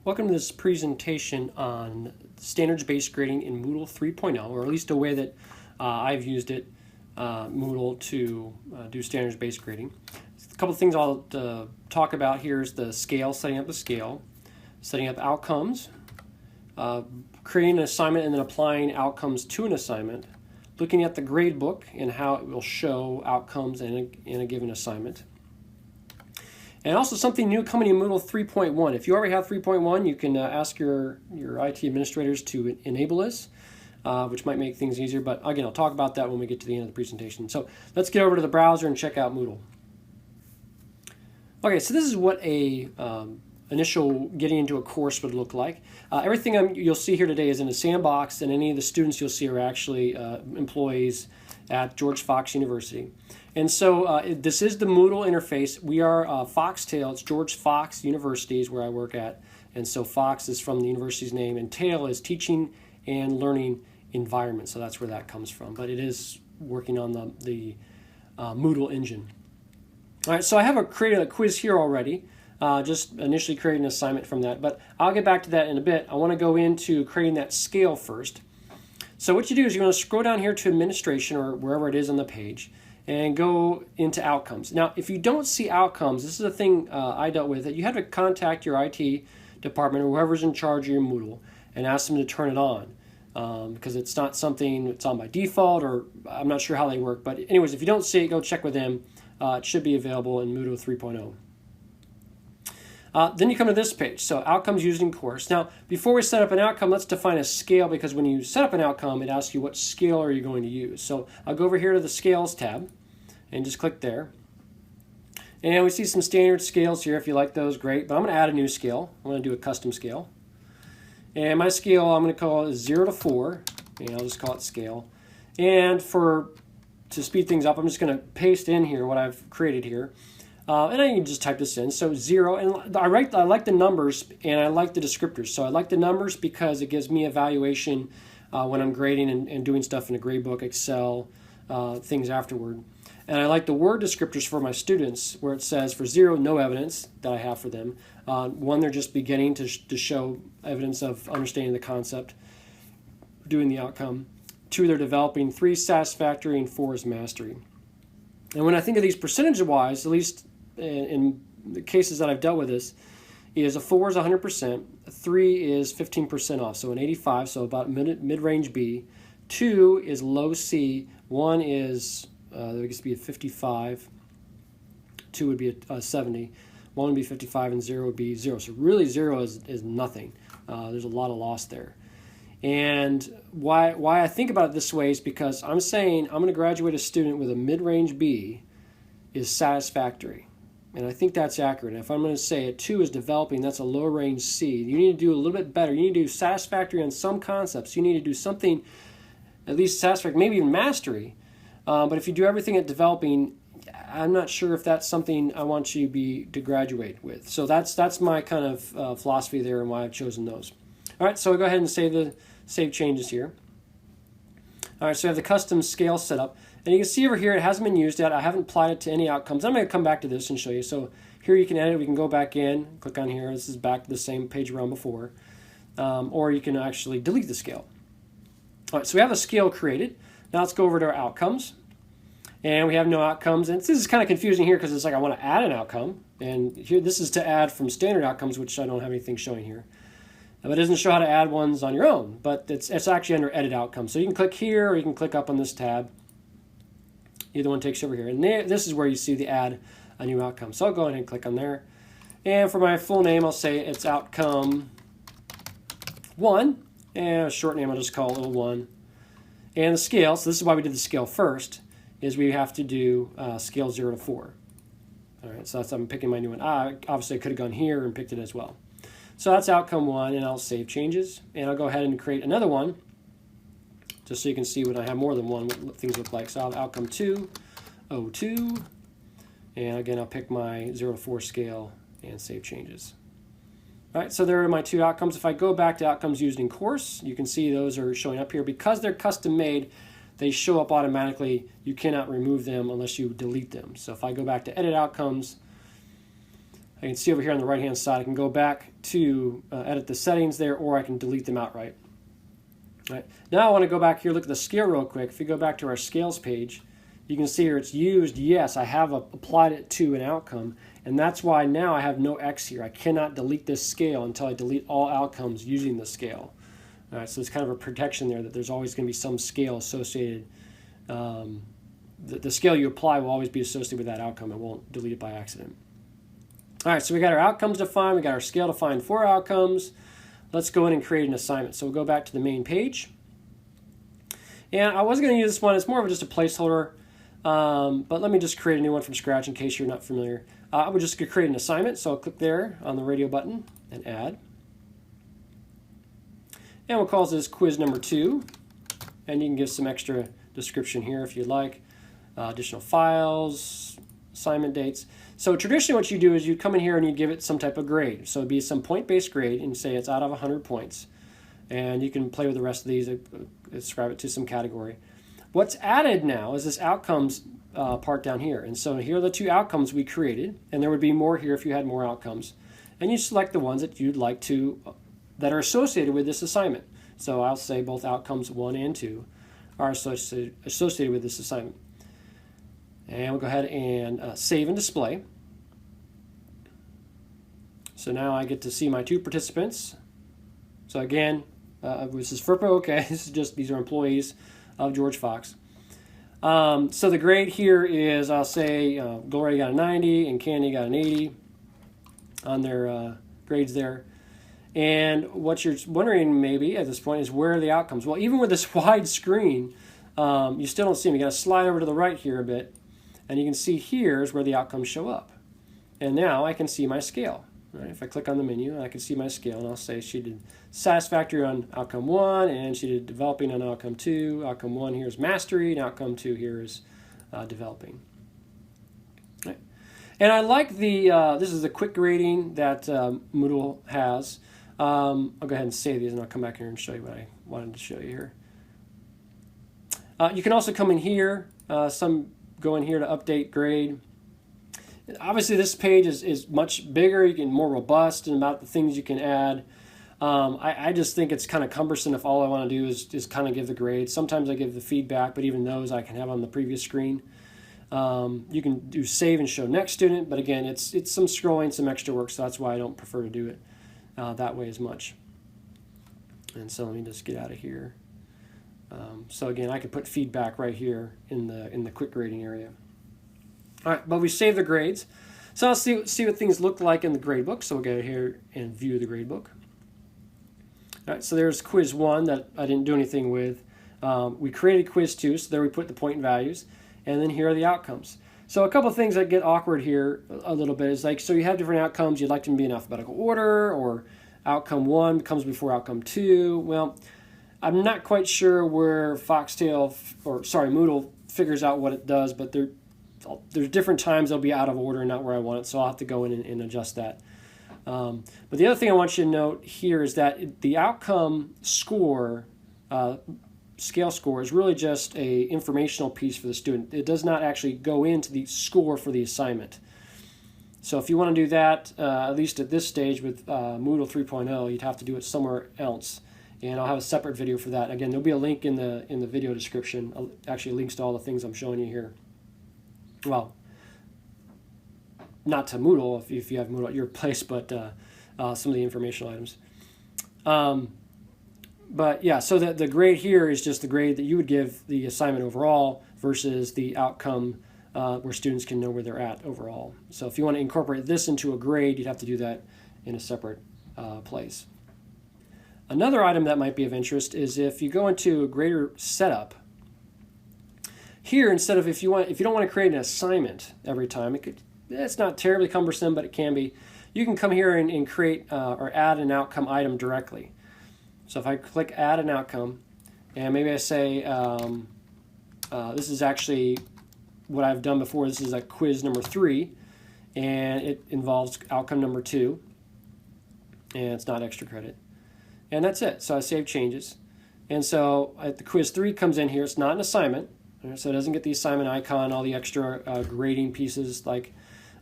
Welcome to this presentation on standards-based grading in Moodle 3.0, or at least a way that I've used it, Moodle, to do standards-based grading. A couple of things I'll talk about here is the scale, setting up the scale, setting up outcomes, creating an assignment and then applying outcomes to an assignment, looking at the gradebook and how it will show outcomes in a given assignment. And also something new coming in Moodle 3.1. If you already have 3.1, you can ask your IT administrators to enable this, which might make things easier. But again, I'll talk about that when we get to the end of the presentation. So let's get over to the browser and check out Moodle. Okay, so this is what a initial getting into a course would look like. Everything you'll see here today is in a sandbox, and any of the students you'll see are actually employees at George Fox University. And so this is the Moodle interface. We are Foxtail. It's George Fox University is where I work at. And so Fox is from the university's name, and Tail is teaching and learning environment. So that's where that comes from. But it is working on the Moodle engine. All right, so I have created a quiz here already. Just initially creating an assignment from that. But I'll get back to that in a bit. I want to go into creating that scale first. So what you do is you're going to scroll down here to administration or wherever it is on the page and go into outcomes. Now, if you don't see outcomes, this is a thing I dealt with, that you have to contact your IT department or whoever's in charge of your Moodle and ask them to turn it on because it's not something that's on by default, or I'm not sure how they work. But anyways, if you don't see it, go check with them. It should be available in Moodle 3.0. Then you come to this page, so outcomes used in course. Now, before we set up an outcome, let's define a scale, because when you set up an outcome, it asks you what scale are you going to use. So I'll go over here to the Scales tab and just click there. And we see some standard scales here. If you like those, great. But I'm going to add a new scale. I'm going to do a custom scale. And my scale, I'm going to call it 0 to 4, and I'll just call it scale. And to speed things up, I'm just going to paste in here what I've created here. And I can just type this in. So 0, and I like the numbers and I like the descriptors. So I like the numbers because it gives me evaluation when I'm grading and doing stuff in a Gradebook, Excel, things afterward. And I like the word descriptors for my students, where it says for 0, no evidence that I have for them. 1, they're just beginning to show evidence of understanding the concept, doing the outcome. 2, they're developing. 3, satisfactory, and 4 is mastery. And when I think of these percentage-wise, at least in the cases that I've dealt with this, is a 4 is 100%, 3 is 15% off, so an 85, so about mid-range B. 2 is low C, 1 is, there used to be a 55, 2 would be a 70, 1 would be 55, and 0 would be 0. So really 0 is nothing. There's a lot of loss there. And why I think about it this way is because I'm saying I'm going to graduate a student with a mid-range B is satisfactory. And I think that's accurate. And if I'm going to say a 2 is developing, that's a low-range C. You need to do a little bit better. You need to do satisfactory on some concepts. You need to do something at least satisfactory, maybe even mastery. But if you do everything at developing, I'm not sure if that's something I want you to graduate with. So that's my kind of philosophy there and why I've chosen those. All right, so I'll go ahead and save changes here. All right, so I have the custom scale set up. And you can see over here, it hasn't been used yet. I haven't applied it to any outcomes. I'm going to come back to this and show you. So here you can edit. We can go back in, click on here. This is back to the same page we're on before. Or you can actually delete the scale. All right, so we have a scale created. Now let's go over to our outcomes. And we have no outcomes. And this is kind of confusing here because it's like I want to add an outcome. And here, this is to add from standard outcomes, which I don't have anything showing here. But it doesn't show how to add ones on your own, but it's actually under Edit Outcomes. So you can click here, or you can click up on this tab. Either one takes you over here. And this is where you see the Add a New Outcome. So I'll go ahead and click on there. And for my full name, I'll say it's Outcome 1. And a short name, I'll just call it 1. And the scale, so this is why we did the scale first, is we have to do scale 0 to 4. All right, so I'm picking my new one. Obviously, I could have gone here and picked it as well. So that's outcome 1, and I'll save changes. And I'll go ahead and create another one, just so you can see when I have more than one what things look like. So I'll have outcome 2, 02. And again, I'll pick my 0 to 4 scale and save changes. All right, so there are my 2 outcomes. If I go back to outcomes used in course, you can see those are showing up here. Because they're custom made, they show up automatically. You cannot remove them unless you delete them. So if I go back to edit outcomes, I can see over here on the right hand side, I can go back to edit the settings there, or I can delete them outright. Right. Now I want to go back here, look at the scale real quick. If you go back to our scales page, you can see here it's used. Yes, I have applied it to an outcome, and that's why now I have no X here. I cannot delete this scale until I delete all outcomes using the scale. All right, so it's kind of a protection there that there's always going to be some scale associated. The scale you apply will always be associated with that outcome. It won't delete it by accident. All right, so we got our outcomes defined. We got our scale defined for outcomes. Let's go in and create an assignment. So we'll go back to the main page. And I was going to use this one. It's more of just a placeholder. But let me just create a new one from scratch in case you're not familiar. I would just create an assignment. So I'll click there on the radio button and add. And we'll call this quiz number 2. And you can give some extra description here if you'd like. Additional files, assignment dates. So traditionally what you do is you come in here and you give it some type of grade. So it'd be some point-based grade and say it's out of 100 points. And you can play with the rest of these, ascribe it to some category. What's added now is this outcomes part down here. And so here are the 2 outcomes we created. And there would be more here if you had more outcomes. And you select the ones that you'd like to, that are associated with this assignment. So I'll say both outcomes 1 and 2 are associated with this assignment. And we'll go ahead and save and display. So now I get to see my 2 participants. So again, this is FERPA, okay, this is just, these are employees of George Fox. So the grade here is, I'll say, Gloria got a 90 and Candy got an 80 on their grades there. And what you're wondering maybe at this point is where are the outcomes? Well, even with this wide screen, you still don't see them. You got to slide over to the right here a bit. And you can see here is where the outcomes show up. And now I can see my scale. Right? If I click on the menu, I can see my scale. And I'll say she did satisfactory on outcome 1, and she did developing on outcome 2. Outcome 1 here is mastery, and outcome 2 here is developing. Right. And I like the, this is the quick grading that Moodle has. I'll go ahead and save these, and I'll come back here and show you what I wanted to show you here. You can also come in here, go in here to update grade. Obviously this page is much bigger, you can more robust and about the things you can add. I just think it's kind of cumbersome if all I want to do is kind of give the grade. Sometimes I give the feedback, but even those I can have on the previous screen. You can do save and show next student, but again it's some scrolling, some extra work, so that's why I don't prefer to do it that way as much. And so let me just get out of here. So again, I could put feedback right here in the quick grading area. All right, but we save the grades. So I'll see what things look like in the gradebook. So we'll go here and view the gradebook. All right, so there's quiz 1 that I didn't do anything with. We created quiz 2, so there we put the point values. And then here are the outcomes. So a couple of things that get awkward here a little bit is like, so you have different outcomes. You'd like them to be in alphabetical order, or outcome 1 comes before outcome 2. Well, I'm not quite sure where Moodle figures out what it does, but there's different times they'll be out of order and not where I want it, so I'll have to go in and adjust that. But the other thing I want you to note here is that the outcome score, scale score, is really just a informational piece for the student. It does not actually go into the score for the assignment. So if you want to do that, at least at this stage with Moodle 3.0, you'd have to do it somewhere else. And I'll have a separate video for that. Again, there'll be a link in the video description. Actually, links to all the things I'm showing you here. Well, not to Moodle if you have Moodle at your place, but some of the informational items. But yeah, so the grade here is just the grade that you would give the assignment overall versus the outcome where students can know where they're at overall. So if you want to incorporate this into a grade, you'd have to do that in a separate place. Another item that might be of interest is if you go into a grader setup. Here, instead of if you don't want to create an assignment every time, it's not terribly cumbersome, but it can be. You can come here and create or add an outcome item directly. So if I click add an outcome, and maybe I say this is actually what I've done before. This is a quiz number 3, and it involves outcome number 2, and it's not extra credit. And that's it. So I save changes. And so the quiz 3 comes in here. It's not an assignment, so it doesn't get the assignment icon, all the extra grading pieces like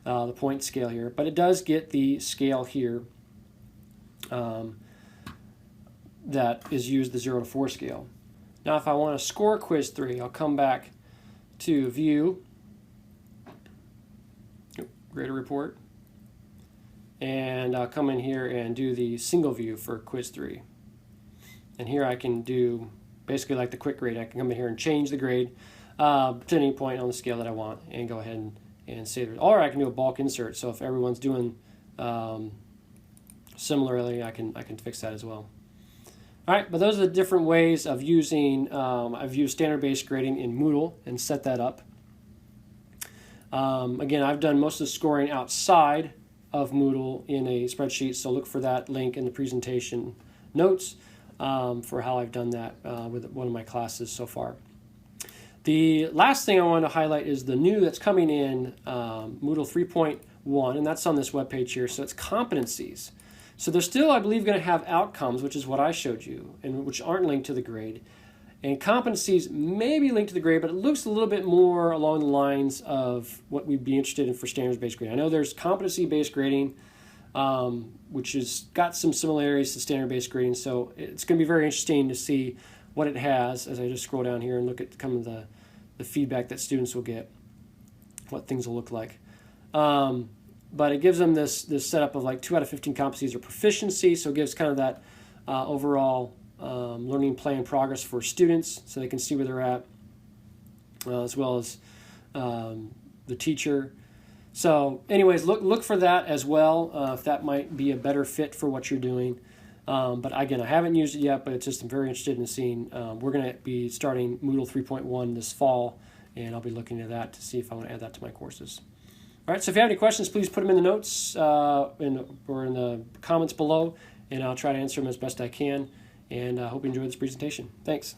the point scale here, but it does get the scale here that is used, the 0 to 4 scale. Now if I want to score quiz 3, I'll come back to View, Grader Report, and I'll come in here and do the single view for quiz 3. And here I can do basically like the quick grade. I can come in here and change the grade to any point on the scale that I want and go ahead and save it. Or I can do a bulk insert. So if everyone's doing similarly, I can fix that as well. All right, but those are the different ways of using, I've used standard-based grading in Moodle and set that up. Again, I've done most of the scoring outside of Moodle in a spreadsheet, so look for that link in the presentation notes for how I've done that with one of my classes so far. The last thing I want to highlight is the new that's coming in Moodle 3.1, and that's on this webpage here, so it's Competencies. So they're still, I believe, going to have outcomes, which is what I showed you, and which aren't linked to the grade. And competencies may be linked to the grade, but it looks a little bit more along the lines of what we'd be interested in for standards-based grading. I know there's competency-based grading, which has got some similarities to standard-based grading, so it's going to be very interesting to see what it has as I just scroll down here and look at some of the feedback that students will get, what things will look like. But it gives them this setup of like 2 out of 15 competencies or proficiency, so it gives kind of that overall learning plan progress for students so they can see where they're at, as well as the teacher. So anyways, look for that as well, if that might be a better fit for what you're doing. But again, I haven't used it yet, but it's just I'm very interested in seeing. We're going to be starting Moodle 3.1 this fall, and I'll be looking at that to see if I want to add that to my courses. All right, so if you have any questions, please put them in the notes or in the comments below, and I'll try to answer them as best I can. And I hope you enjoyed this presentation. Thanks.